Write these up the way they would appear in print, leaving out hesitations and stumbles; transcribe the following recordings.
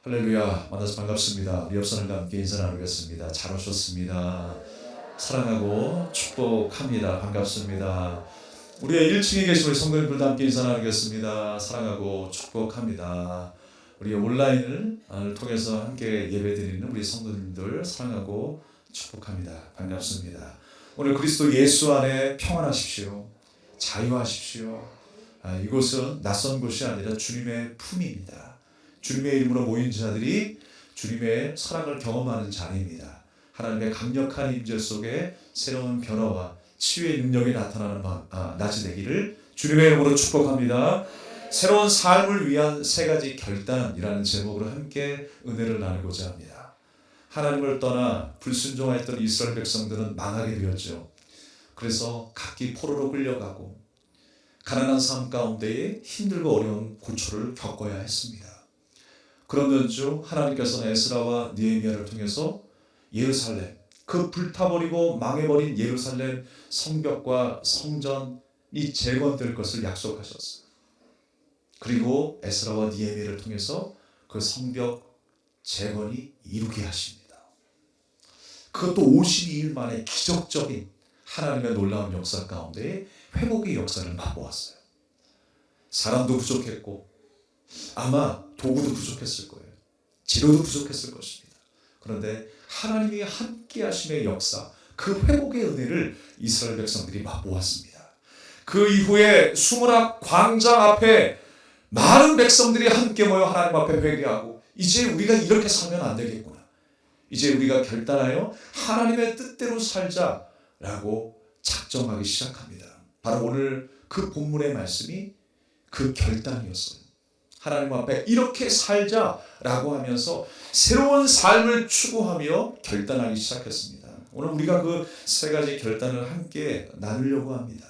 할렐루야, 만나서 반갑습니다. 우리 옆 사람과 함께 인사 나누겠습니다. 잘 오셨습니다. 사랑하고 축복합니다. 반갑습니다. 우리의 1층에 계신 우리 성도님들도 함께 인사 나누겠습니다. 사랑하고 축복합니다. 우리 온라인을 통해서 함께 예배드리는 우리 성도님들 사랑하고 축복합니다. 반갑습니다. 오늘 그리스도 예수 안에 평안하십시오. 자유하십시오. 이곳은 낯선 곳이 아니라 주님의 품입니다. 주님의 이름으로 모인 자들이 주님의 사랑을 경험하는 자리입니다. 하나님의 강력한 임재 속에 새로운 변화와 치유의 능력이 나타나는 낮이 되기를 주님의 이름으로 축복합니다. 새로운 삶을 위한 세 가지 결단이라는 제목으로 함께 은혜를 나누고자 합니다. 하나님을 떠나 불순종하였던 이스라엘 백성들은 망하게 되었죠. 그래서 각기 포로로 끌려가고 가난한 삶 가운데에 힘들고 어려운 고초를 겪어야 했습니다. 그러던 중 하나님께서는 에스라와 느헤미야를 통해서 예루살렘, 그 불타버리고 망해버린 예루살렘 성벽과 성전이 재건될 것을 약속하셨어요. 그리고 에스라와 느헤미야를 통해서 그 성벽 재건이 이루게 하십니다. 그것도 52일 만에 기적적인 하나님의 놀라운 역사 가운데 회복의 역사를 맛보았어요. 사람도 부족했고 아마 도구도 부족했을 거예요. 재료도 부족했을 것입니다. 그런데 하나님이 함께 하심의 역사, 그 회복의 은혜를 이스라엘 백성들이 맛보았습니다. 그 이후에 수문학 광장 앞에 많은 백성들이 함께 모여 하나님 앞에 회개하고 이제 우리가 이렇게 살면 안 되겠구나. 이제 우리가 결단하여 하나님의 뜻대로 살자라고 작정하기 시작합니다. 바로 오늘 그 본문의 말씀이 그 결단이었어요. 하나님 앞에 이렇게 살자라고 하면서 새로운 삶을 추구하며 결단하기 시작했습니다. 오늘 우리가 그 세 가지 결단을 함께 나누려고 합니다.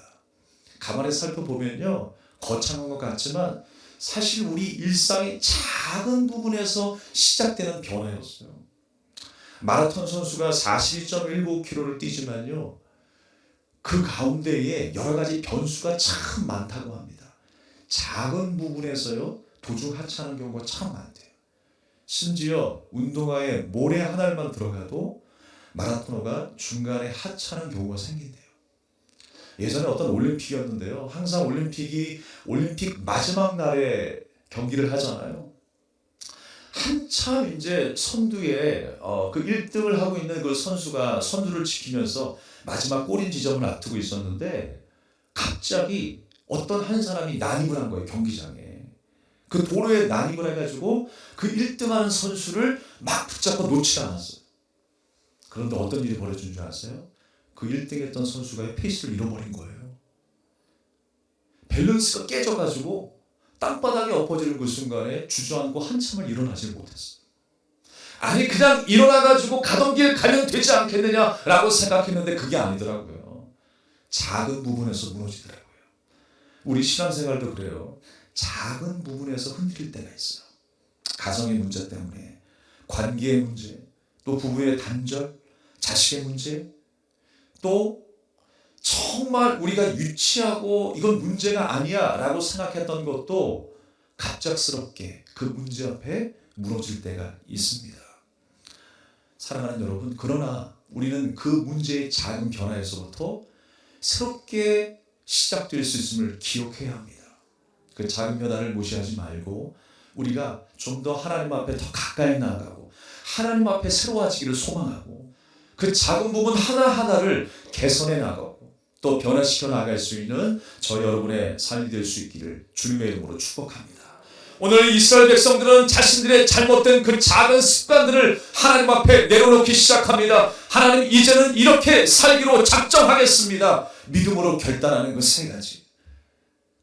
가만히 살펴보면요, 거창한 것 같지만 사실 우리 일상의 작은 부분에서 시작되는 변화였어요. 마라톤 선수가 42.195km를 뛰지만요, 그 가운데에 여러 가지 변수가 참 많다고 합니다. 작은 부분에서요 도중 하차하는 경우가 참 많대요. 심지어 운동화에 모래 한 알만 들어가도 마라토너가 중간에 하차하는 경우가 생긴대요. 예전에 어떤 올림픽이었는데요, 항상 올림픽 마지막 날에 경기를 하잖아요. 한참 이제 선두에 그 1등을 하고 있는 그 선수가 선두를 지키면서 마지막 골인 지점을 앞두고 있었는데 갑자기 어떤 한 사람이 난입을 한 거예요. 경기장에. 그 도로에 난입을 해가지고 그 1등하는 선수를 막 붙잡고 놓지 않았어요. 그런데 어떤 일이 벌어진 줄 아세요? 그 1등했던 선수가 페이스를 잃어버린 거예요. 밸런스가 깨져가지고 땅바닥에 엎어지는 그 순간에 주저앉고 한참을 일어나지 못했어요. 아니 그냥 일어나가지고 가던 길 가면 되지 않겠느냐라고 생각했는데 그게 아니더라고요. 작은 부분에서 무너지더라고요. 우리 신앙생활도 그래요. 작은 부분에서 흔들릴 때가 있어요. 가정의 문제 때문에, 관계의 문제, 또 부부의 단절, 자식의 문제, 또 정말 우리가 유치하고 이건 문제가 아니야 라고 생각했던 것도 갑작스럽게 그 문제 앞에 무너질 때가 있습니다. 사랑하는 여러분, 그러나 우리는 그 문제의 작은 변화에서부터 새롭게 시작될 수 있음을 기억해야 합니다. 그 작은 변화를 무시하지 말고 우리가 좀 더 하나님 앞에 더 가까이 나아가고 하나님 앞에 새로워지기를 소망하고 그 작은 부분 하나하나를 개선해 나가고 또 변화시켜 나갈 수 있는 저 여러분의 삶이 될 수 있기를 주님의 이름으로 축복합니다. 오늘 이스라엘 백성들은 자신들의 잘못된 그 작은 습관들을 하나님 앞에 내려놓기 시작합니다. 하나님, 이제는 이렇게 살기로 작정하겠습니다. 믿음으로 결단하는 그 세 가지.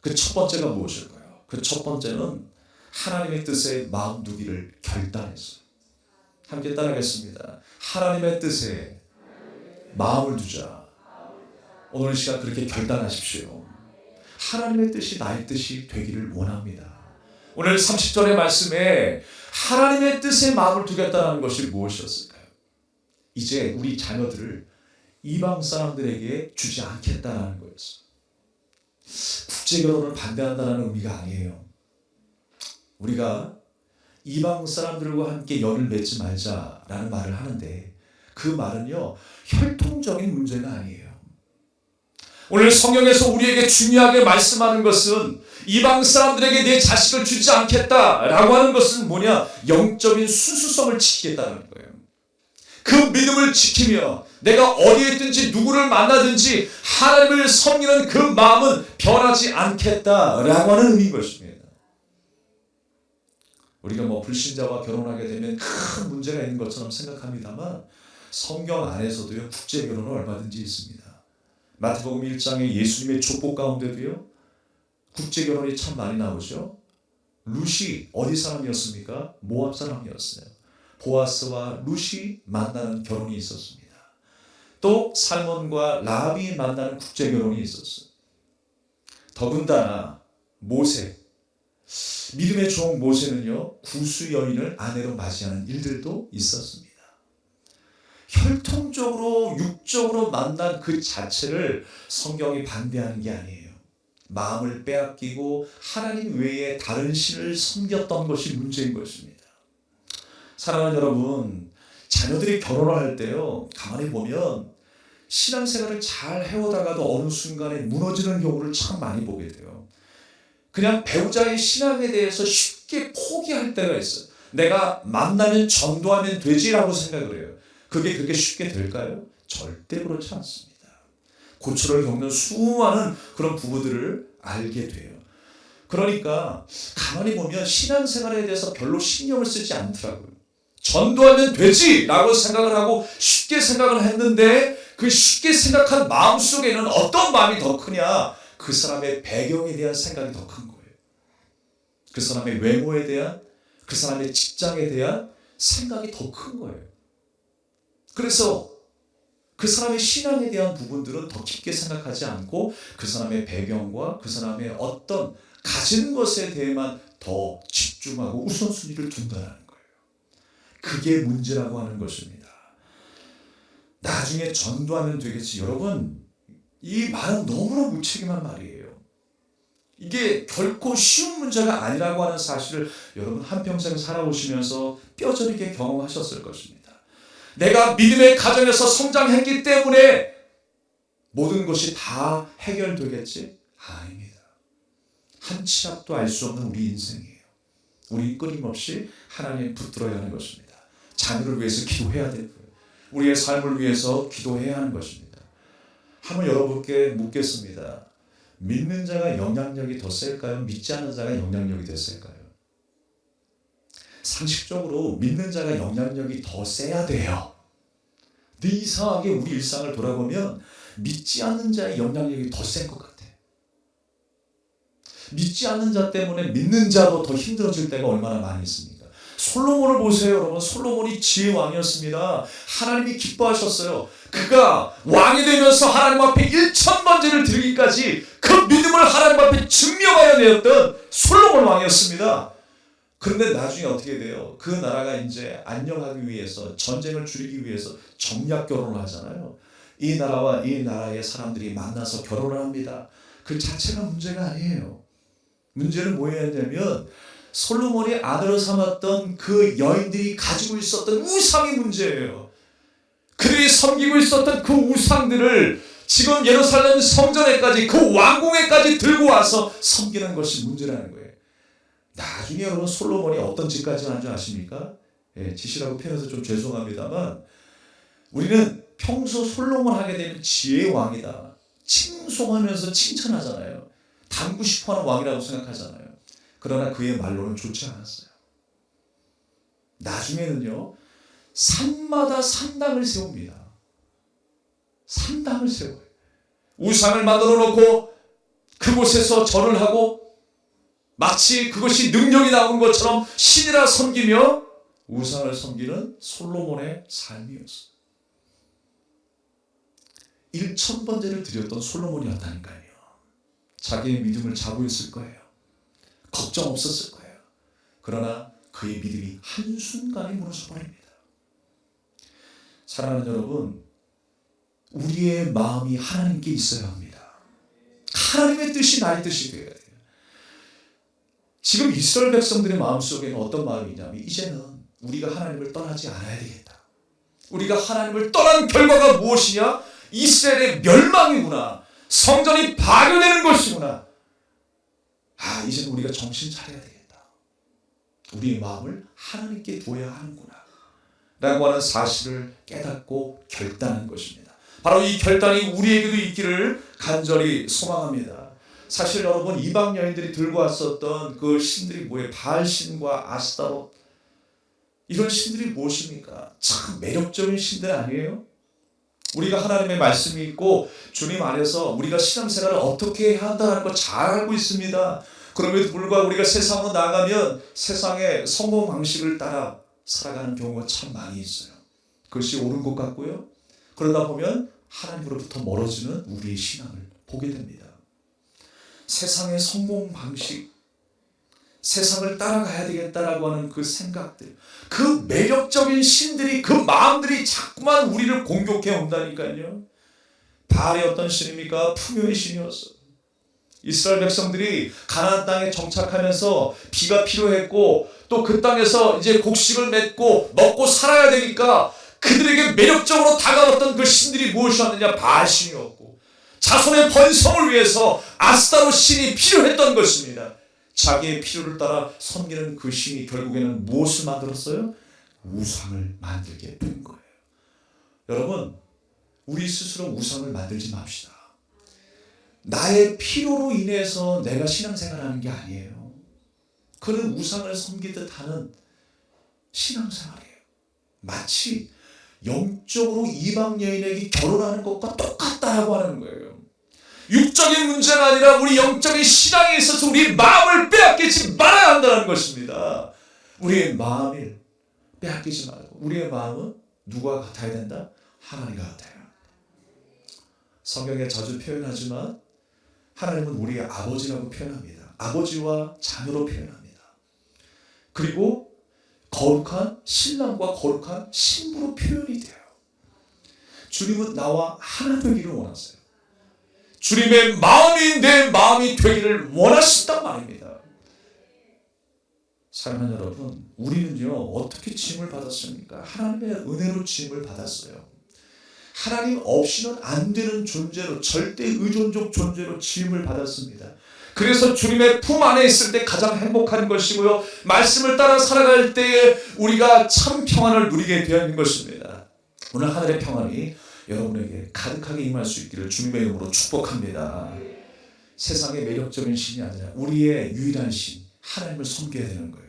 그 첫 번째가 무엇일까요? 그 첫 번째는 하나님의 뜻에 마음 두기를 결단했어요. 함께 따라하겠습니다. 하나님의 뜻에 마음을 두자. 오늘 이 시간 그렇게 결단하십시오. 하나님의 뜻이 나의 뜻이 되기를 원합니다. 오늘 30절의 말씀에 하나님의 뜻에 마음을 두겠다는 것이 무엇이었을까요? 이제 우리 자녀들을 이방 사람들에게 주지 않겠다는 거였어요. 국제결혼을 반대한다는 의미가 아니에요. 우리가 이방 사람들과 함께 연을 맺지 말자라는 말을 하는데 그 말은요 혈통적인 문제가 아니에요. 오늘 성경에서 우리에게 중요하게 말씀하는 것은 이방 사람들에게 내 자식을 주지 않겠다라고 하는 것은 뭐냐? 영적인 순수성을 지키겠다는 거예요. 그 믿음을 지키며 내가 어디에 있든지 누구를 만나든지 하나님을 섬기는 그 마음은 변하지 않겠다라고 하는 의미인 것입니다. 우리가 불신자와 결혼하게 되면 큰 문제가 있는 것처럼 생각합니다만 성경 안에서도요 국제 결혼은 얼마든지 있습니다. 마태복음 1장에 예수님의 족보 가운데도요 국제 결혼이 참 많이 나오죠. 룻이 어디 사람이었습니까? 모압 사람이었어요. 보아스와 룻이 만나는 결혼이 있었습니다. 또 살몬과 라합이 만나는 국제 결혼이 있었어요. 더군다나 모세, 믿음의 종 모세는요 구수 여인을 아내로 맞이하는 일들도 있었습니다. 혈통적으로 육적으로 만난 그 자체를 성경이 반대하는 게 아니에요. 마음을 빼앗기고 하나님 외에 다른 신을 섬겼던 것이 문제인 것입니다. 사랑하는 여러분, 자녀들이 결혼을 할 때요 가만히 보면 신앙생활을 잘 해오다가도 어느 순간에 무너지는 경우를 참 많이 보게 돼요. 그냥 배우자의 신앙에 대해서 쉽게 포기할 때가 있어요. 내가 만나면 전도하면 되지라고 생각을 해요. 그게 그렇게 쉽게 될까요? 절대 그렇지 않습니다. 고초를 겪는 수많은 그런 부부들을 알게 돼요. 그러니까 가만히 보면 신앙생활에 대해서 별로 신경을 쓰지 않더라고요. 전도하면 되지라고 생각을 하고 쉽게 생각을 했는데 그 쉽게 생각한 마음속에는 어떤 마음이 더 크냐? 그 사람의 배경에 대한 생각이 더 큰 거예요. 그 사람의 외모에 대한, 그 사람의 직장에 대한 생각이 더 큰 거예요. 그래서 그 사람의 신앙에 대한 부분들은 더 깊게 생각하지 않고 그 사람의 배경과 그 사람의 어떤 가진 것에 대해만 더 집중하고 우선순위를 둔다는 거예요. 그게 문제라고 하는 것입니다. 나중에 전도하면 되겠지. 여러분, 이 말은 너무나 무책임한 말이에요. 이게 결코 쉬운 문제가 아니라고 하는 사실을 여러분 한평생 살아오시면서 뼈저리게 경험하셨을 것입니다. 내가 믿음의 가정에서 성장했기 때문에 모든 것이 다 해결되겠지? 아닙니다. 한 치 앞도 알 수 없는 우리 인생이에요. 우리 끊임없이 하나님 붙들어야 하는 것입니다. 자녀를 위해서 기도해야 되고요. 우리의 삶을 위해서 기도해야 하는 것입니다. 한번 여러분께 묻겠습니다. 믿는 자가 영향력이 더 셀까요? 믿지 않는 자가 영향력이 더 셀까요? 상식적으로 믿는 자가 영향력이 더 세야 돼요. 근데 이상하게 우리 일상을 돌아보면 믿지 않는 자의 영향력이 더 센 것 같아. 믿지 않는 자 때문에 믿는 자도 더 힘들어질 때가 얼마나 많이 있습니까? 솔로몬을 보세요, 여러분. 솔로몬이 지혜의 왕이었습니다. 하나님이 기뻐하셨어요. 그가 왕이 되면서 하나님 앞에 1000번제를 드리기까지 그 믿음을 하나님 앞에 증명하여 내었던 솔로몬 왕이었습니다. 그런데 나중에 어떻게 돼요? 그 나라가 이제 안녕하기 위해서, 전쟁을 줄이기 위해서 정략 결혼을 하잖아요. 이 나라와 이 나라의 사람들이 만나서 결혼을 합니다. 그 자체가 문제가 아니에요. 문제는 뭐였냐면 솔로몬이 아내로 삼았던 그 여인들이 가지고 있었던 우상이 문제예요. 그들이 섬기고 있었던 그 우상들을 지금 예루살렘 성전에까지, 그 왕궁에까지 들고 와서 섬기는 것이 문제라는 거예요. 나중에 여러분 솔로몬이 어떤 짓까지 한 줄 아십니까? 짓이라고 표현해서 좀 죄송합니다만 우리는 평소 솔로몬 하게 되면 지혜의 왕이다, 칭송하면서 칭찬하잖아요. 닮고 싶어하는 왕이라고 생각하잖아요. 그러나 그의 말로는 좋지 않았어요. 나중에는요 산마다 산당을 세웁니다. 산당을 세워요. 우상을 만들어 놓고 그곳에서 절을 하고 마치 그것이 능력이 나오는 것처럼 신이라 섬기며 우상을 섬기는 솔로몬의 삶이었어요. 1000번제를 드렸던 솔로몬이었다니까요. 자기의 믿음을 잡고 있을 거예요. 걱정 없었을 거예요. 그러나 그의 믿음이 한순간에 무너져 버립니다. 사랑하는 여러분, 우리의 마음이 하나님께 있어야 합니다. 하나님의 뜻이 나의 뜻이 되어야 돼요. 지금 이스라엘 백성들의 마음속에는 어떤 마음이 있냐면 이제는 우리가 하나님을 떠나지 않아야 되겠다. 우리가 하나님을 떠난 결과가 무엇이냐? 이스라엘의 멸망이구나. 성전이 파괴되는 것이구나. 이제는 우리가 정신 차려야 되겠다. 우리의 마음을 하나님께 두어야 하는구나 라고 하는 사실을 깨닫고 결단한 것입니다. 바로 이 결단이 우리에게도 있기를 간절히 소망합니다. 사실 여러분, 이방 여인들이 들고 왔었던 그 신들이 뭐예요? 바알신과 아스타롯, 이런 신들이 무엇입니까? 참 매력적인 신들 아니에요? 우리가 하나님의 말씀이 있고 주님 안에서 우리가 신앙생활을 어떻게 해야 한다는 거 잘 알고 있습니다. 그럼에도 불구하고 우리가 세상으로 나가면 세상의 성공 방식을 따라 살아가는 경우가 참 많이 있어요. 그것이 옳은 것 같고요. 그러다 보면 하나님으로부터 멀어지는 우리의 신앙을 보게 됩니다. 세상의 성공 방식, 세상을 따라가야 되겠다라고 하는 그 생각들, 그 매력적인 신들이, 그 마음들이 자꾸만 우리를 공격해 온다니까요. 바알이 어떤 신입니까? 풍요의 신이었어. 이스라엘 백성들이 가나안 땅에 정착하면서 비가 필요했고 또 그 땅에서 이제 곡식을 맺고 먹고 살아야 되니까 그들에게 매력적으로 다가왔던 그 신들이 무엇이었느냐? 바알 신이었고, 자손의 번성을 위해서 아스타롯 신이 필요했던 것입니다. 자기의 필요를 따라 섬기는 그 신이 결국에는 무엇을 만들었어요? 우상을 만들게 된 거예요. 여러분, 우리 스스로 우상을 만들지 맙시다. 나의 필요로 인해서 내가 신앙생활하는 게 아니에요. 그는 우상을 섬기듯 하는 신앙생활이에요. 마치 영적으로 이방 여인에게 결혼하는 것과 똑같다라고 하는 거예요. 육적인 문제가 아니라 우리 영적인 신앙에 있어서 우리의 마음을 빼앗기지 말아야 한다는 것입니다. 우리의 마음을 빼앗기지 말고, 우리의 마음은 누구와 같아야 된다? 하나님과 같아요. 성경에 자주 표현하지만 하나님은 우리의 아버지라고 표현합니다. 아버지와 자녀로 표현합니다. 그리고 거룩한 신랑과 거룩한 신부로 표현이 돼요. 주님은 나와 하나 되기를 원하세요. 주님의 마음이 내 마음이 되기를 원하신단 말입니다. 사랑하는 여러분, 우리는요 어떻게 지음을 받았습니까? 하나님의 은혜로 지음을 받았어요. 하나님 없이는 안 되는 존재로, 절대 의존적 존재로 지음을 받았습니다. 그래서 주님의 품 안에 있을 때 가장 행복한 것이고요, 말씀을 따라 살아갈 때에 우리가 참 평안을 누리게 되어 있는 것입니다. 오늘 하늘의 평안이 여러분에게 가득하게 임할 수 있기를 주님의 이름으로 축복합니다. 세상의 매력적인 신이 아니라 우리의 유일한 신, 하나님을 섬겨야 되는 거예요.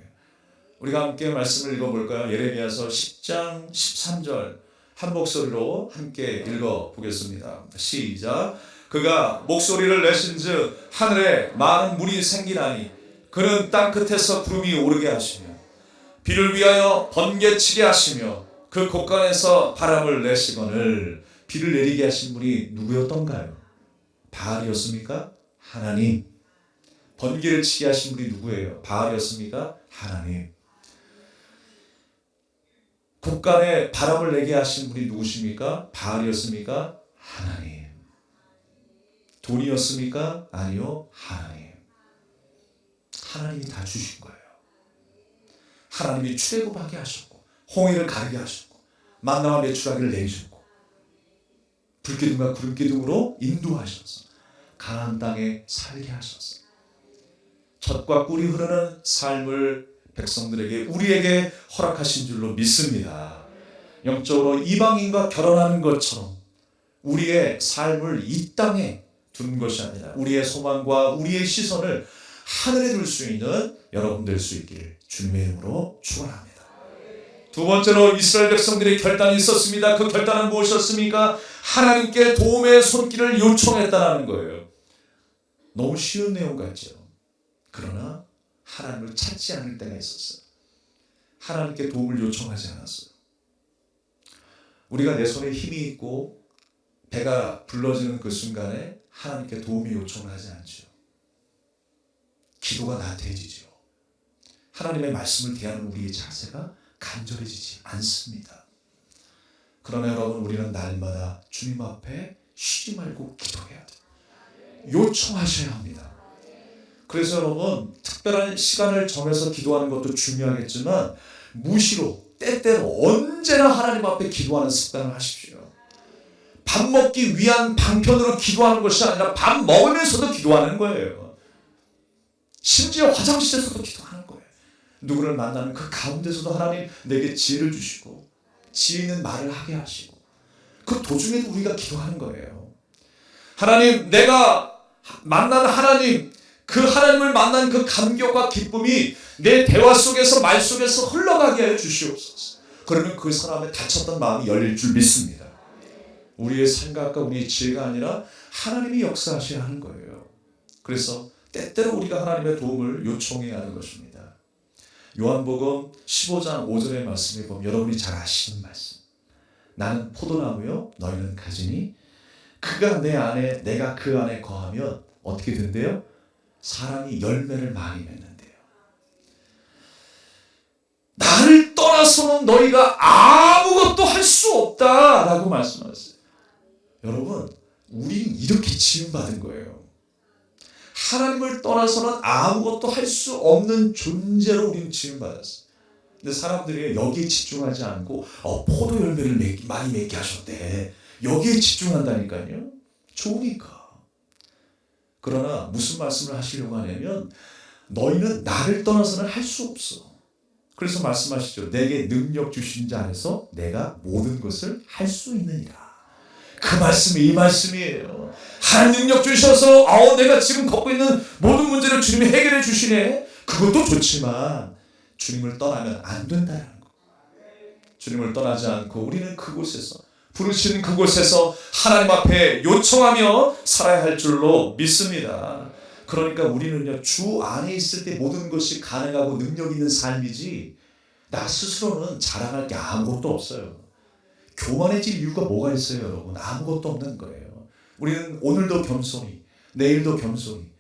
우리가 함께 말씀을 읽어볼까요? 예레미야서 10장 13절 한 목소리로 함께 읽어보겠습니다. 시작. 그가 목소리를 내신즉 하늘에 많은 물이 생기나니 그는 땅 끝에서 구름이 오르게 하시며 비를 위하여 번개치게 하시며 그 곳간에서 바람을 내시거늘. 비를 내리게 하신 분이 누구였던가요? 바알이었습니까? 하나님. 번개를 치게 하신 분이 누구예요? 바알이었습니까? 하나님. 곳간에 바람을 내게 하신 분이 누구십니까? 바알이었습니까? 하나님. 돈이었습니까? 아니요, 하나님. 하나님이 다 주신 거예요. 하나님이 출애굽하게 하셨고, 홍해를 가르게 하셨고, 만나와 메추라기를 내주셨고, 불기둥과 구름기둥으로 인도하셔서 가나안 땅에 살게 하셔서 젖과 꿀이 흐르는 삶을 백성들에게, 우리에게 허락하신 줄로 믿습니다. 영적으로 이방인과 결혼하는 것처럼 우리의 삶을 이 땅에 두는 것이 아니라 우리의 소망과 우리의 시선을 하늘에 둘 수 있는 여러분 될 수 있기를 주님의 이름으로 축원합니다. 두 번째로 이스라엘 백성들의 결단이 있었습니다. 그 결단은 무엇이었습니까? 하나님께 도움의 손길을 요청했다는 거예요. 너무 쉬운 내용 같죠? 그러나 하나님을 찾지 않을 때가 있었어요. 하나님께 도움을 요청하지 않았어요. 우리가 내 손에 힘이 있고 배가 불러지는 그 순간에 하나님께 도움이 요청을 하지 않죠. 기도가 나태해지죠. 하나님의 말씀을 대하는 우리의 자세가 간절해지지 않습니다. 그러나 여러분, 우리는 날마다 주님 앞에 쉬지 말고 기도해야 돼요. 요청하셔야 합니다. 그래서 여러분 특별한 시간을 정해서 기도하는 것도 중요하겠지만 무시로 때때로 언제나 하나님 앞에 기도하는 습관을 하십시오. 밥 먹기 위한 방편으로 기도하는 것이 아니라 밥 먹으면서도 기도하는 거예요. 심지어 화장실에서도 기도하는 거예요. 누구를 만나는 그 가운데서도 하나님 내게 지혜를 주시고 지혜 있는 말을 하게 하시고 그 도중에도 우리가 기도하는 거예요. 하나님, 내가 만난 하나님, 그 하나님을 만난 그 감격과 기쁨이 내 대화 속에서 말 속에서 흘러가게 하여 주시옵소서. 그러면 그 사람의 닫혔던 마음이 열릴 줄 믿습니다. 우리의 생각과 우리의 지혜가 아니라 하나님이 역사하셔야 하는 거예요. 그래서 때때로 우리가 하나님의 도움을 요청해야 하는 것입니다. 요한복음 15장 5절의 말씀에 보면 여러분이 잘 아시는 말씀. 나는 포도나무요 너희는 가지니 그가 내 안에 내가 그 안에 거하면 어떻게 된대요? 사람이 열매를 많이 맺는데요. 나를 떠나서는 너희가 아무것도 할 수 없다라고 말씀하셨어요. 여러분, 우리는 이렇게 지음받은 거예요. 하나님을 떠나서는 아무것도 할 수 없는 존재로 우리는 지음받았어요. 근데 사람들이 여기에 집중하지 않고 포도 열매를 많이 맺게 하셨대. 여기에 집중한다니까요. 좋으니까. 그러나 무슨 말씀을 하시려고 하냐면 너희는 나를 떠나서는 할 수 없어. 그래서 말씀하시죠. 내게 능력 주신 자 안에서 내가 모든 것을 할 수 있느니라. 그 말씀이 이 말씀이에요. 하나님 능력 주셔서 내가 지금 겪고 있는 모든 문제를 주님이 해결해 주시네. 그것도 좋지만 주님을 떠나면 안 된다는 거. 주님을 떠나지 않고 우리는 그곳에서 부르시는 그곳에서 하나님 앞에 요청하며 살아야 할 줄로 믿습니다. 그러니까 우리는요, 주 안에 있을 때 모든 것이 가능하고 능력 있는 삶이지 나 스스로는 자랑할 게 아무것도 없어요. 교만해질 이유가 뭐가 있어요, 여러분? 아무것도 없는 거예요. 우리는 오늘도 겸손히, 내일도 겸손히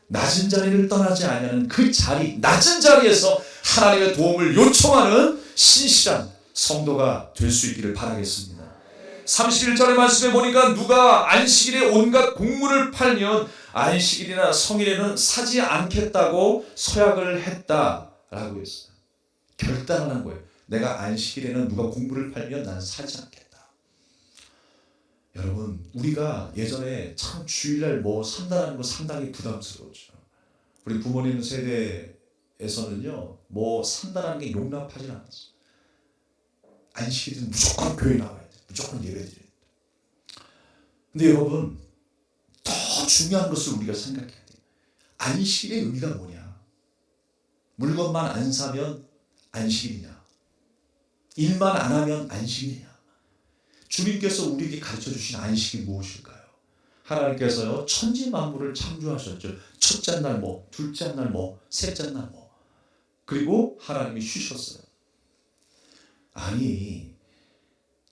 낮은 자리를 떠나지 않냐는 그 자리, 낮은 자리에서 하나님의 도움을 요청하는 신실한 성도가 될 수 있기를 바라겠습니다. 31절의 말씀에 보니까 누가 안식일에 온갖 곡물을 팔면 안식일이나 성일에는 사지 않겠다고 서약을 했다라고 했어요. 결단을 한 거예요. 내가 안식일에는 누가 곡물을 팔면 난 사지 않겠다. 여러분, 우리가 예전에 참 주일날 산다는 거 상당히 부담스러웠죠. 우리 부모님 세대에서는요, 산다는 게 용납하지 않았어요. 안식일은 무조건 교회 나와야 돼. 무조건 예배드려야 돼. 근데 여러분, 더 중요한 것을 우리가 생각해야 돼요. 안식일의 의미가 뭐냐? 물건만 안 사면 안식일이냐? 일만 안 하면 안식일이냐? 주님께서 우리에게 가르쳐 주신 안식이 무엇일까요? 하나님께서요, 천지 만물을 창조하셨죠. 첫째 날 둘째 날 셋째 날 그리고 하나님이 쉬셨어요. 아니,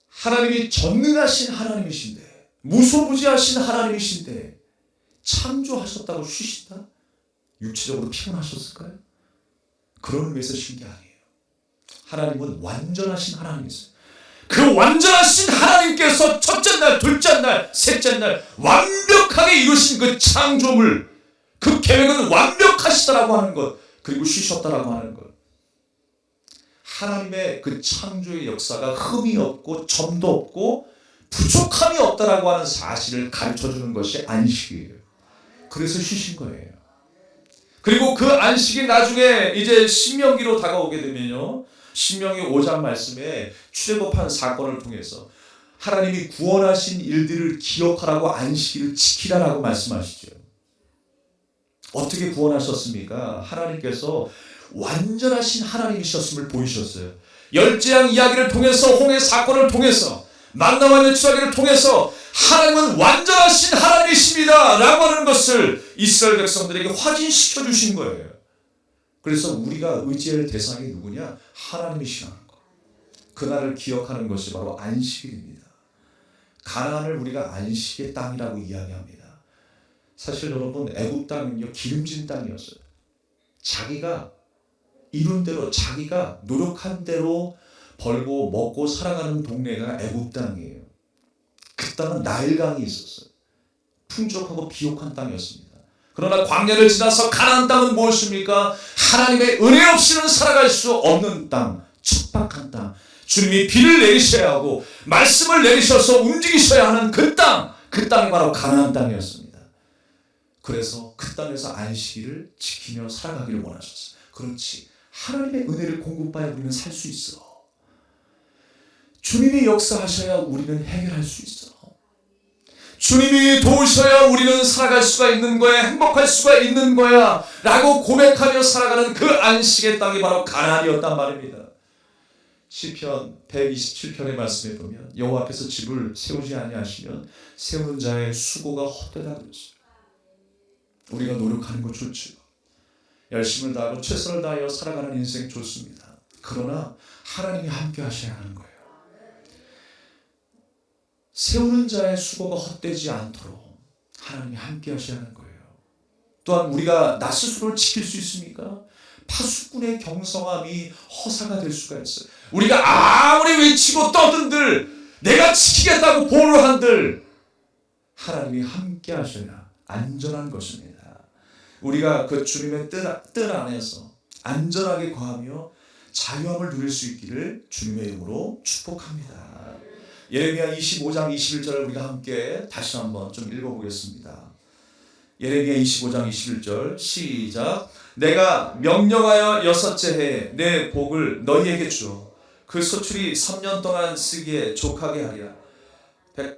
하나님이 전능하신 하나님이신데, 무소부지하신 하나님이신데 창조하셨다고 쉬신다? 육체적으로 피곤하셨을까요? 그런 의미에서 쉰 게 아니에요. 하나님은 완전하신 하나님이세요. 그 완전하신 하나님께서 첫째 날, 둘째 날, 셋째 날 완벽하게 이루신 그 창조물, 그 계획은 완벽하시다라고 하는 것, 그리고 쉬셨다라고 하는 것. 하나님의 그 창조의 역사가 흠이 없고 점도 없고 부족함이 없다라고 하는 사실을 가르쳐주는 것이 안식이에요. 그래서 쉬신 거예요. 그리고 그 안식이 나중에 이제 신명기로 다가오게 되면요, 신명기 5장 말씀에 출애굽한 사건을 통해서 하나님이 구원하신 일들을 기억하라고 안식일을 지키라라고 말씀하시죠. 어떻게 구원하셨습니까? 하나님께서 완전하신 하나님이셨음을 보이셨어요. 열재앙 이야기를 통해서, 홍해 사건을 통해서, 만나와 메추라기를 통해서 하나님은 완전하신 하나님이십니다 라고 하는 것을 이스라엘 백성들에게 확인시켜 주신 거예요. 그래서 우리가 의지할 대상이 누구냐? 하나님이시라는 거. 그날을 기억하는 것이 바로 안식일입니다. 가나안을 우리가 안식의 땅이라고 이야기합니다. 사실 여러분, 애굽 땅은요, 기름진 땅이었어요. 자기가 이룬 대로, 자기가 노력한 대로 벌고 먹고 살아가는 동네가 애굽 땅이에요. 그 땅은 나일강이 있었어요. 풍족하고 비옥한 땅이었습니다. 그러나 광야를 지나서 가나안 땅은 무엇입니까? 하나님의 은혜 없이는 살아갈 수 없는 땅, 척박한 땅. 주님이 비를 내리셔야 하고 말씀을 내리셔서 움직이셔야 하는 그 땅이 바로 가나안 땅이었습니다. 그래서 그 땅에서 안식일을 지키며 살아가기를 원하셨어요. 그렇지, 하나님의 은혜를 공급하여 우리는 살 수 있어. 주님이 역사하셔야 우리는 해결할 수 있어. 주님이 도우셔야 우리는 살아갈 수가 있는 거야, 행복할 수가 있는 거야 라고 고백하며 살아가는 그 안식의 땅이 바로 가나안이었단 말입니다. 시편 127편의 말씀에 보면 여호와께서 집을 세우지 아니하시면 세우는 자의 수고가 헛되다 그랬어요. 우리가 노력하는 거 좋죠. 열심을 다하고 최선을 다하여 살아가는 인생 좋습니다. 그러나 하나님이 함께 하셔야 하는 거예요. 세우는 자의 수고가 헛되지 않도록 하나님이 함께 하셔야 하는 거예요. 또한 우리가 나 스스로를 지킬 수 있습니까? 파수꾼의 경성함이 허사가 될 수가 있어요. 우리가 아무리 외치고 떠든들, 내가 지키겠다고 보를 한들 하나님이 함께 하셔야 안전한 것입니다. 우리가 그 주님의 뜻 안에서 안전하게 거하며 자유함을 누릴 수 있기를 주님의 이름으로 축복합니다. 예레미야 25장 21절을 우리가 함께 다시 한번 좀 읽어보겠습니다. 예레미야 25장 21절 시작. 내가 명령하여 6째 해에 내 복을 너희에게 주어 그 소출이 3년 동안 쓰기에 족하게 하리라.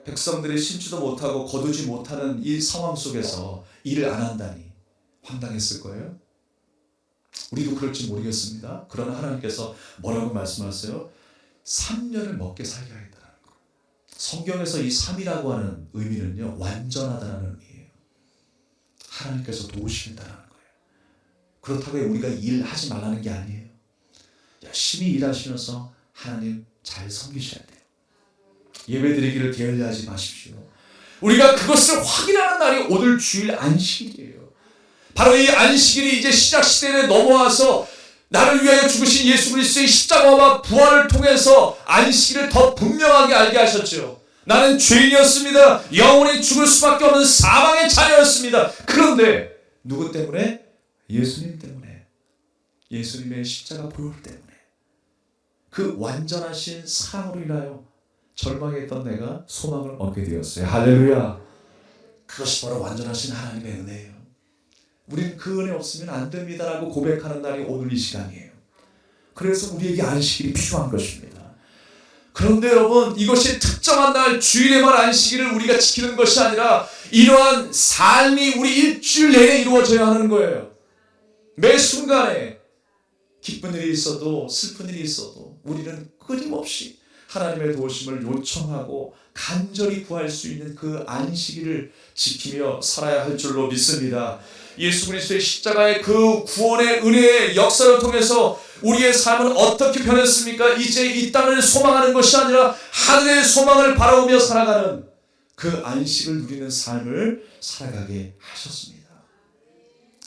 백성들이 심지도 못하고 거두지 못하는 이 상황 속에서 일을 안 한다니 황당했을 거예요. 우리도 그럴지 모르겠습니다. 그러나 하나님께서 뭐라고 말씀하세요? 3년을 먹게 살게 하겠다는 거. 성경에서 이 3이라고 하는 의미는요, 완전하다는 의미예요. 하나님께서 도우시겠다는 거예요. 그렇다고 우리가 일하지 말라는 게 아니에요. 열심히 일하시면서 하나님 잘 섬기셔야 돼요. 예배드리기를 게을리하지 마십시오. 우리가 그것을 확인하는 날이 오늘 주일 안식일이에요. 바로 이 안식일이 이제 시작 시대에 넘어와서 나를 위하여 죽으신 예수 그리스도의 십자가와 부활을 통해서 안식일을 더 분명하게 알게 하셨죠. 나는 죄인이었습니다. 영원히 죽을 수밖에 없는 사망의 자녀였습니다. 그런데 누구 때문에? 예수님 때문에. 예수님의 십자가 보혈 때문에. 그 완전하신 사랑으로 인하여 절망했던 내가 소망을 얻게 되었어요. 할렐루야. 그것이 바로 완전하신 하나님의 은혜예요. 우리는 그 은혜 없으면 안 됩니다라고 고백하는 날이 오늘 이 시간이에요. 그래서 우리에게 안식일이 필요한 것입니다. 그런데 여러분, 이것이 특정한 날 주일에만 안식일을 우리가 지키는 것이 아니라 이러한 삶이 우리 일주일 내내 이루어져야 하는 거예요. 매 순간에 기쁜 일이 있어도 슬픈 일이 있어도 우리는 끊임없이 하나님의 도우심을 요청하고 간절히 구할 수 있는 그 안식일을 지키며 살아야 할 줄로 믿습니다. 예수 그리스도의 십자가의 그 구원의 은혜의 역사를 통해서 우리의 삶은 어떻게 변했습니까? 이제 이 땅을 소망하는 것이 아니라 하늘의 소망을 바라보며 살아가는 그 안식을 누리는 삶을 살아가게 하셨습니다.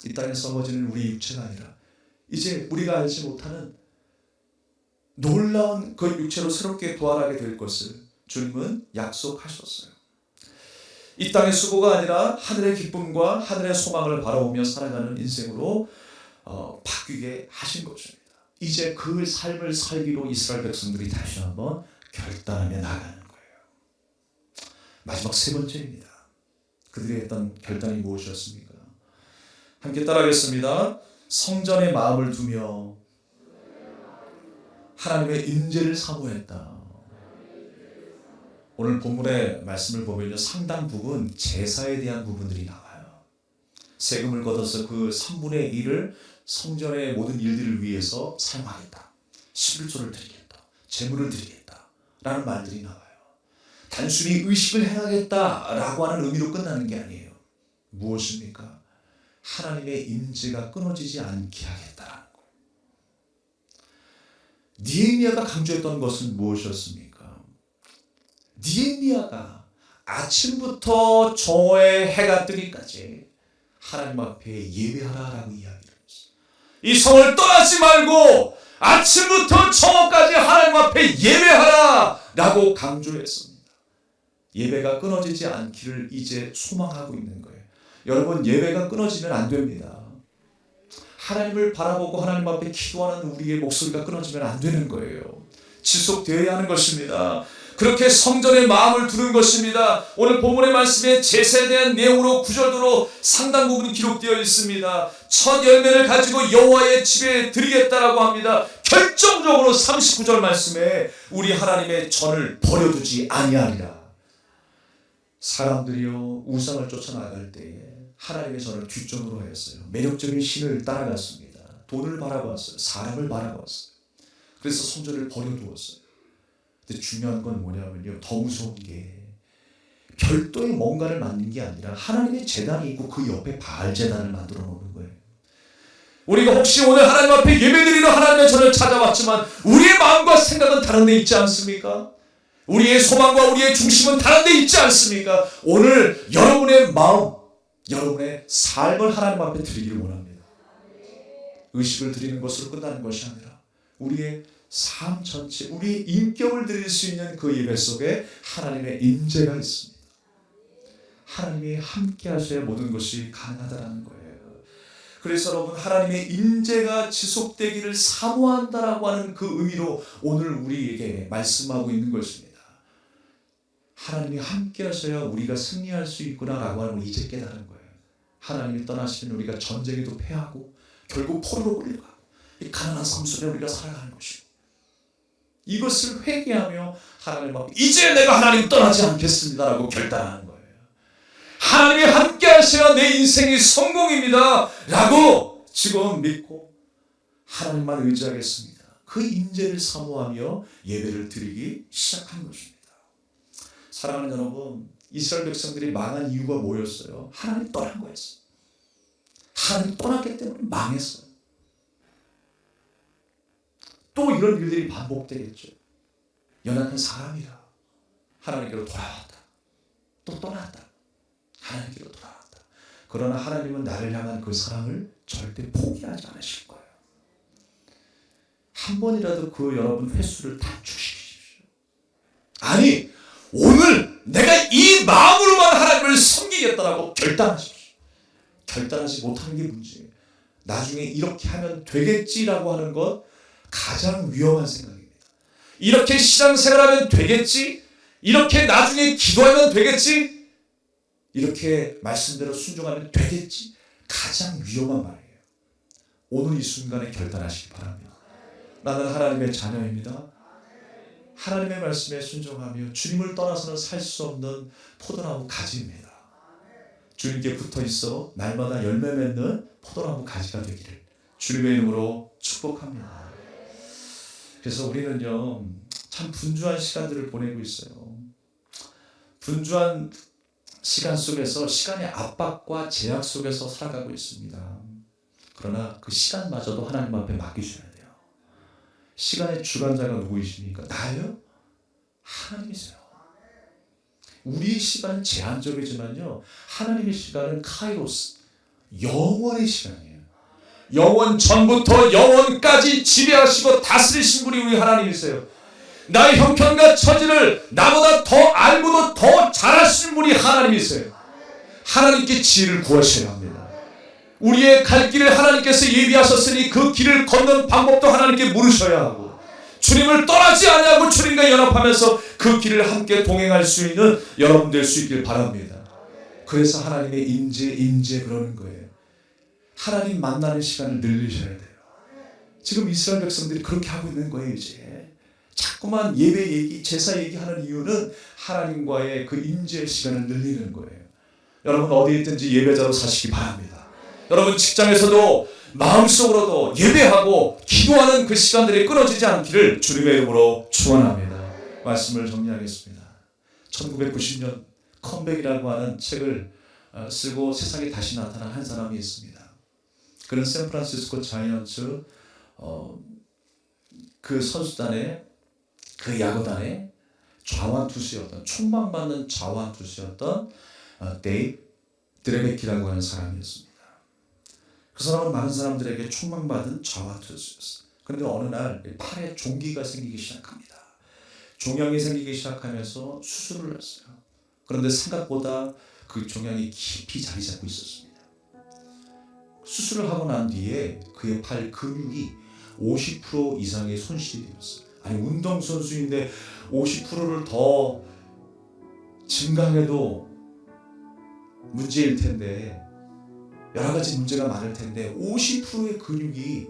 이 땅에 썩어지는 우리 육체가 아니라 이제 우리가 알지 못하는 놀라운 그 육체로 새롭게 부활하게 될 것을 주님은 약속하셨어요. 이 땅의 수고가 아니라 하늘의 기쁨과 하늘의 소망을 바라보며 살아가는 인생으로 바뀌게 하신 것입니다. 이제 그 삶을 살기로 이스라엘 백성들이 다시 한번 결단하며 나가는 거예요. 마지막 세 번째입니다. 그들이 했던 결단이 무엇이었습니까? 함께 따라하겠습니다. 성전에 마음을 두며 하나님의 임재를 사모했다. 오늘 본문의 말씀을 보면요, 상당 부분 제사에 대한 부분들이 나와요. 세금을 걷어서 그 3분의 1을 성전의 모든 일들을 위해서 사용하겠다. 11조를 드리겠다. 제물을 드리겠다. 라는 말들이 나와요. 단순히 의식을 행하겠다라고 하는 의미로 끝나는 게 아니에요. 무엇입니까? 하나님의 임재가 끊어지지 않게 하겠다라는 거예요. 느헤미야가 강조했던 것은 무엇이었습니까? 느헤미야가 아침부터 정오의 해가 뜨기까지 하나님 앞에 예배하라라고 이야기를 했어요. 이 성을 떠나지 말고 아침부터 정오까지 하나님 앞에 예배하라라고 강조했습니다. 예배가 끊어지지 않기를 이제 소망하고 있는 거예요. 여러분, 예배가 끊어지면 안 됩니다. 하나님을 바라보고 하나님 앞에 기도하는 우리의 목소리가 끊어지면 안 되는 거예요. 지속되어야 하는 것입니다. 그렇게 성전의 마음을 두는 것입니다. 오늘 본문의 말씀에 제사에 대한 내용으로 구절도로 상당 부분이 기록되어 있습니다. 첫 열매를 가지고 여호와의 집에 드리겠다라고 합니다. 결정적으로 39절 말씀에 우리 하나님의 전을 버려두지 아니하리라. 사람들이요, 우상을 쫓아나갈 때에 하나님의 전을 뒷전으로 했어요. 매력적인 신을 따라갔습니다. 돈을 바라봤어요. 사람을 바라봤어요. 그래서 성전을 버려두었어요. 근데 중요한 건 뭐냐면요, 더 무서운 게 별도의 뭔가를 만든 게 아니라 하나님의 제단이 있고 그 옆에 바알 제단을 만들어 놓는 거예요. 우리가 혹시 오늘 하나님 앞에 예배드리러 하나님의 전을 찾아왔지만 우리의 마음과 생각은 다른 데 있지 않습니까? 우리의 소망과 우리의 중심은 다른 데 있지 않습니까? 오늘 여러분의 마음, 여러분의 삶을 하나님 앞에 드리기를 원합니다. 의식을 드리는 것으로 끝나는 것이 아니라 우리의 삶 전체, 우리의 인격을 드릴 수 있는 그 예배 속에 하나님의 임재가 있습니다. 하나님이 함께 하셔야 모든 것이 가능하다는 거예요. 그래서 여러분, 하나님의 임재가 지속되기를 사모한다라고 하는 그 의미로 오늘 우리에게 말씀하고 있는 것입니다. 하나님이 함께 하셔야 우리가 승리할 수 있구나라고 하는 걸 이제 깨달은 거예요. 하나님이 떠나시면 우리가 전쟁에도 패하고 결국 포로로 끌려가고 이 가난한 삶 속에 우리가 살아가는 것이고, 이것을 회개하며 하나님 앞에 이제 내가 하나님 떠나지 않겠습니다라고 결단하는 거예요. 하나님이 함께 하셔야 내 인생이 성공입니다 라고 지금 믿고 하나님만 의지하겠습니다. 그 임재를 사모하며 예배를 드리기 시작한 것입니다. 사랑하는 여러분, 이스라엘 백성들이 망한 이유가 뭐였어요? 하나님 떠난 거였어요. 하나님 떠났기 때문에 망했어요. 또 이런 일들이 반복되겠죠. 연약한 사람이라 하나님께로 돌아왔다. 또 떠났다. 하나님께로 돌아왔다. 그러나 하나님은 나를 향한 그 사랑을 절대 포기하지 않으실 거예요. 한 번이라도 그 여러분 횟수를 단축시키십시오. 아니, 오늘 내가 이 마음으로만 하나님을 섬기겠다라고 결단하십시오. 결단하지 못하는 게 문제예요. 나중에 이렇게 하면 되겠지라고 하는 것 가장 위험한 생각입니다. 이렇게 신앙생활하면 되겠지? 이렇게 나중에 기도하면 되겠지? 이렇게 말씀대로 순종하면 되겠지? 가장 위험한 말이에요. 오늘 이 순간에 결단하시기 바랍니다. 나는 하나님의 자녀입니다. 하나님의 말씀에 순종하며 주님을 떠나서는 살 수 없는 포도나무 가지입니다. 주님께 붙어 있어 날마다 열매 맺는 포도나무 가지가 되기를 주님의 이름으로 축복합니다. 그래서 우리는요, 참 분주한 시간들을 보내고 있어요. 분주한 시간 속에서 시간의 압박과 제약 속에서 살아가고 있습니다. 그러나 그 시간마저도 하나님 앞에 맡기셔야 돼요. 시간의 주관자가 누구이십니까? 나예요? 하나님이세요. 우리의 시간은 제한적이지만요, 하나님의 시간은 카이로스, 영원의 시간이에요. 영원 전부터 영원까지 지배하시고 다스리신 분이 우리 하나님이세요. 나의 형편과 처지를 나보다 더 알고도 더 잘하시는 분이 하나님이세요. 하나님께 지혜를 구하셔야 합니다. 우리의 갈 길을 하나님께서 예비하셨으니 그 길을 걷는 방법도 하나님께 물으셔야 하고, 주님을 떠나지 아니하고 주님과 연합하면서 그 길을 함께 동행할 수 있는 여러분 될 수 있길 바랍니다. 그래서 하나님의 임재 그러는 거예요. 하나님 만나는 시간을 늘리셔야 돼요. 지금 이스라엘 백성들이 그렇게 하고 있는 거예요. 이제 자꾸만 예배 얘기, 제사 얘기하는 이유는 하나님과의 그 임재의 시간을 늘리는 거예요. 여러분, 어디에 있든지 예배자로 사시기 바랍니다. 여러분, 직장에서도 마음속으로도 예배하고 기도하는 그 시간들이 끊어지지 않기를 주님의 이름으로 축원합니다. 말씀을 정리하겠습니다. 1990년 컴백이라고 하는 책을 쓰고 세상에 다시 나타난 한 사람이 있습니다. 그는 샌프란시스코 자이언츠 그 선수단의 그 야구단의 좌완투수였던, 총망받는 좌완투수였던 데이브 드레베키라고 하는 사람이었습니다. 그 사람은 많은 사람들에게 총망받은 좌완투수였어요. 그런데 어느 날 팔에 종기가 생기기 시작합니다. 종양이 생기기 시작하면서 수술을 했어요. 그런데 생각보다 그 종양이 깊이 자리 잡고 있었습니다. 수술을 하고 난 뒤에 그의 팔 근육이 50% 이상의 손실이 되었어요. 아니, 운동선수인데 50%를 더 증강해도 문제일 텐데, 여러 가지 문제가 많을 텐데 50%의 근육이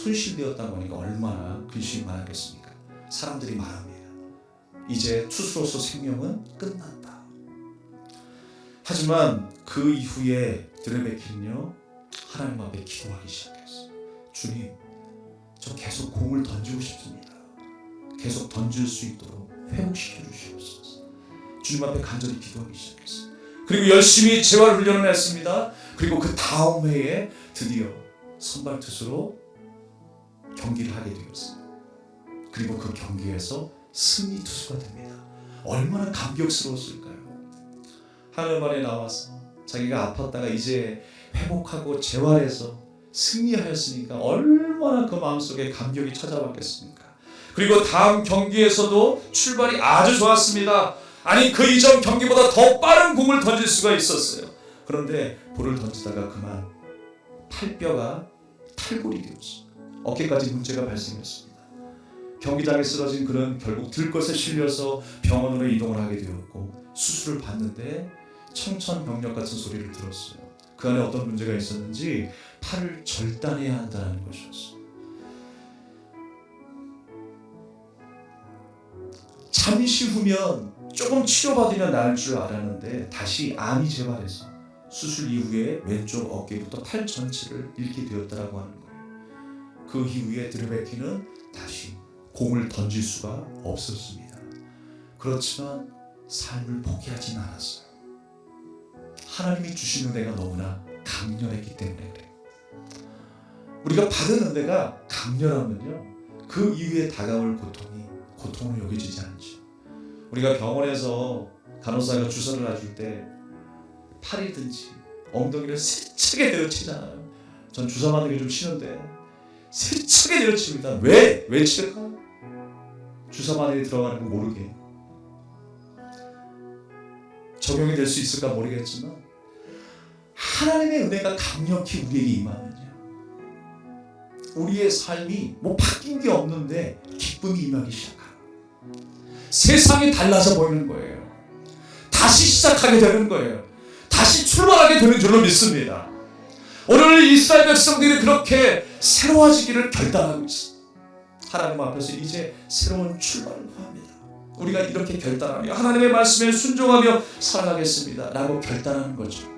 손실되었다고 하니까 얼마나 근심이 많았겠습니까? 사람들이 말합니다. 이제 투수로서 생명은 끝난다. 하지만 그 이후에 드레베키는요, 하나님 앞에 기도하기 시작했어요. 주님, 저 계속 공을 던지고 싶습니다. 계속 던질 수 있도록 회복시켜 주시옵소서. 주님 앞에 간절히 기도하기 시작했어요. 그리고 열심히 재활 훈련을 했습니다. 그리고 그 다음 해에 드디어 선발 투수로 경기를 하게 되었어요. 그리고 그 경기에서 승리 투수가 됩니다. 얼마나 감격스러웠을까요? 하늘 안에 나와서 자기가 아팠다가 이제 회복하고 재활해서 승리하였으니까 얼마나 그 마음속에 감격이 찾아왔겠습니까? 그리고 다음 경기에서도 출발이 아주 좋았습니다. 아니, 그 이전 경기보다 더 빠른 공을 던질 수가 있었어요. 그런데 볼을 던지다가 그만 팔뼈가 탈골이 되었어요. 어깨까지 문제가 발생했습니다. 경기장에 쓰러진 그는 결국 들것에 실려서 병원으로 이동을 하게 되었고, 수술을 받는데 청천벽력 같은 소리를 들었어요. 그 안에 어떤 문제가 있었는지 팔을 절단해야 한다는 것이었어요. 잠시 후면 조금 치료받으면 나을 줄 알았는데 다시 암이 재발해서 수술 이후에 왼쪽 어깨부터 팔 전체를 잃게 되었다라고 하는 거예요. 그 이후에 드레베키는 다시 공을 던질 수가 없었습니다. 그렇지만 삶을 포기하지는 않았어요. 하나님이 주신 은혜가 너무나 강렬했기 때문에 그래요. 우리가 받은 은혜가 강렬하면요, 그 이후에 다가올 고통이 고통으로 여겨지지 않죠. 우리가 병원에서 간호사가 주사를 놔줄 때 팔이든지 엉덩이를 세차게 내려치잖아요. 전 주사 맞는 게 좀 싫은데 세차게 내려칩니다. 왜 칠까? 주사 바늘이 들어가는 거 모르게. 적용이 될 수 있을까 모르겠지만 하나님의 은혜가 강력히 우리에게 임하면요, 우리의 삶이 뭐 바뀐 게 없는데 기쁨이 임하기 시작합니다. 세상이 달라져 보이는 거예요. 다시 시작하게 되는 거예요. 다시 출발하게 되는 줄로 믿습니다. 오늘 이스라엘 백성들이 그렇게 새로워지기를 결단하고 있습니다. 하나님 앞에서 이제 새로운 출발을 합니다. 우리가 이렇게 결단하며 하나님의 말씀에 순종하며 살아가겠습니다 라고 결단하는 거죠.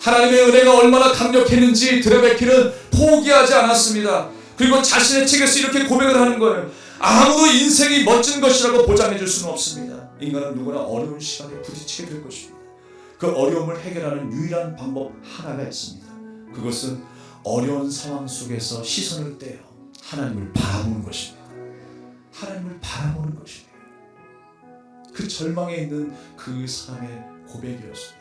하나님의 은혜가 얼마나 강력했는지 드레베키는 포기하지 않았습니다. 그리고 자신의 책에서 이렇게 고백을 하는 거예요. 아무도 인생이 멋진 것이라고 보장해 줄 수는 없습니다. 인간은 누구나 어려운 시간에 부딪히게 될 것입니다. 그 어려움을 해결하는 유일한 방법 하나가 있습니다. 그것은 어려운 상황 속에서 시선을 떼어 하나님을 바라보는 것입니다. 하나님을 바라보는 것입니다. 그 절망에 있는 그 사람의 고백이었습니다.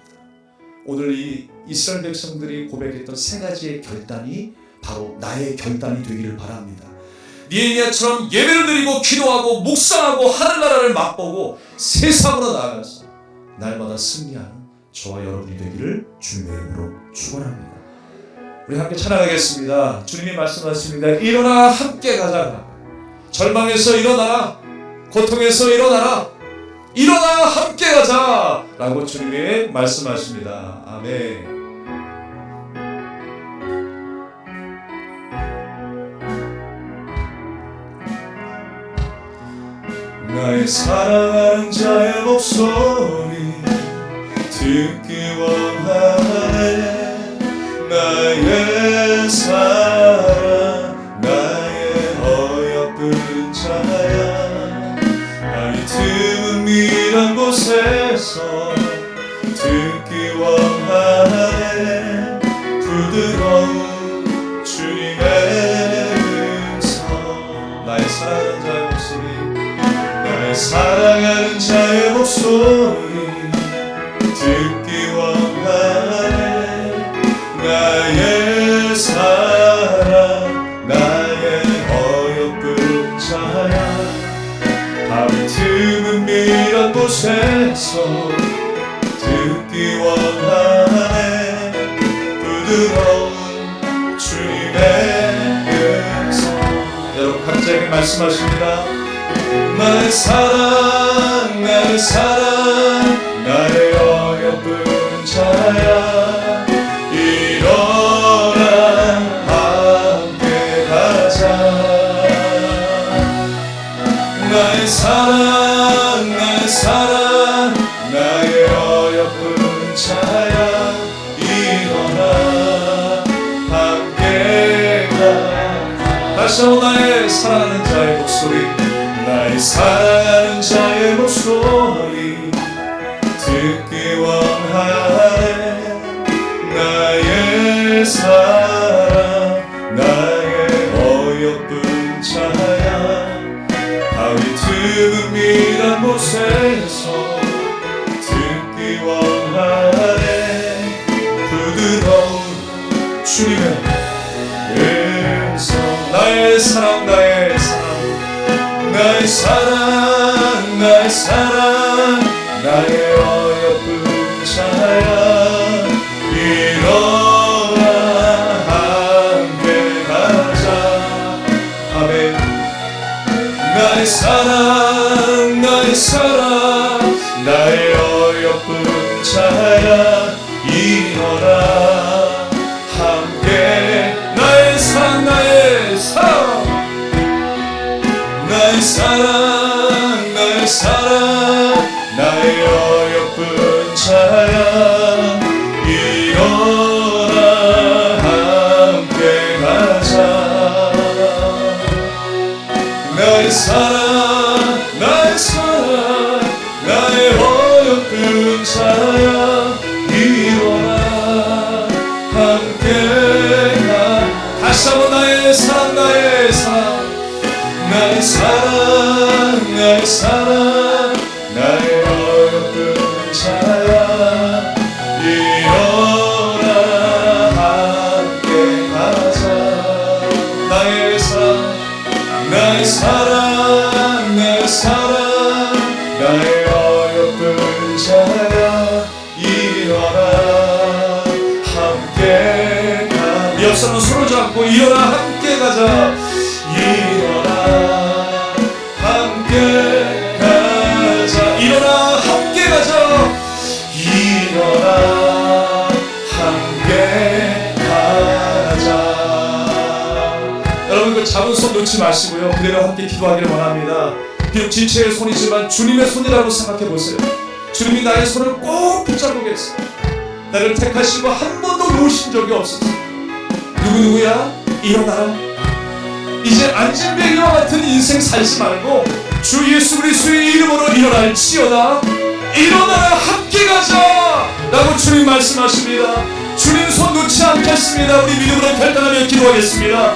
오늘 이 이스라엘 백성들이 고백했던 세 가지의 결단이 바로 나의 결단이 되기를 바랍니다. 니에미야처럼 예배를 드리고 기도하고 묵상하고 하늘나라를 맛보고 세상으로 나아가서 날마다 승리하는 저와 여러분이 되기를 주님의 이름으로 축원합니다. 우리 함께 찬양하겠습니다. 주님이 말씀하십니다. 일어나 함께 가자. 절망에서 일어나라. 고통에서 일어나라. 일어나 함께 가자 라고 주님이 말씀하십니다. 아멘. 나의 사랑하는 자의 목소리 듣기 원하네. 나의 사랑 나의 어여쁜 자야. 나의 틈은 미란 곳에서 듣기 원하네. 부드러운 주님의 음성. 나의 사랑하는 자의 목소리 나의 사랑하는 자의 목소리 듣기 원하네. 나의 사랑 나의 어여쁜 자야. 밤이 틈은 미란 곳에서 듣기 제자에게 말씀하십니다. 나의 사랑 나의 사랑 나의 어여쁜 자야 일어나 함께 가자. 나의 사랑 나의 사랑 나의 어여쁜 자야 일어나 함께 가. 다시 한번 나의 사랑하는 자의 목소리 나의 사랑하는 자의 목소리 듣기 원하네. 나의 사랑 나의 어여쁜 자야 다윗은 미란 곳에서 듣기 원하네. 부드러운 주님의 음성 나의 사랑 나의 사랑 나의 사랑 나의 사랑 나의 어여쁜 자야 일어나 함께 가자. 아멘. 나의 사랑 나의 사랑 나의 어여쁜 자야 일어나 함께. 나의 사랑 나의 사랑 나의 사랑 나의 사랑 나의 어여쁜 자야 일어나 함께 가자. 나의 사랑 나의 사랑 나의 어여쁜 자야 일어나 함께 가. 다시 한번 나의 사랑 나의 사랑 나의 사랑 나의 사랑 나의 어여쁜 자야 일어나 함께 가자. 나의 사랑 나의 사랑 나의 사랑 나의 어여쁜 자야 일어나 함께 가. 이 옆사람 손을 잡고 일어나 함께 가자. 일어나 함께 가자. 일어나 함께 가자. 일어나 함께 가자. 여러분 그 잡은 손 놓지 마시고요 그대로 함께 기도하기를 원합니다. 비록 지체의 손이지만 주님의 손이라고 생각해 보세요. 주님이 나의 손을 꼭 붙잡고 계세요. 나를 택하시고 한 번도 놓으신 적이 없었어요. 누구야? 일어나라. 이제 안진뱅이와 같은 인생 살지 말고 주 예수 그리스도의 이름으로 일어날지어다. 일어나라 함께 가자 라고 주님 말씀하십니다. 주님 손 놓지 않겠습니다. 우리 믿음으로 결단하며 기도하겠습니다.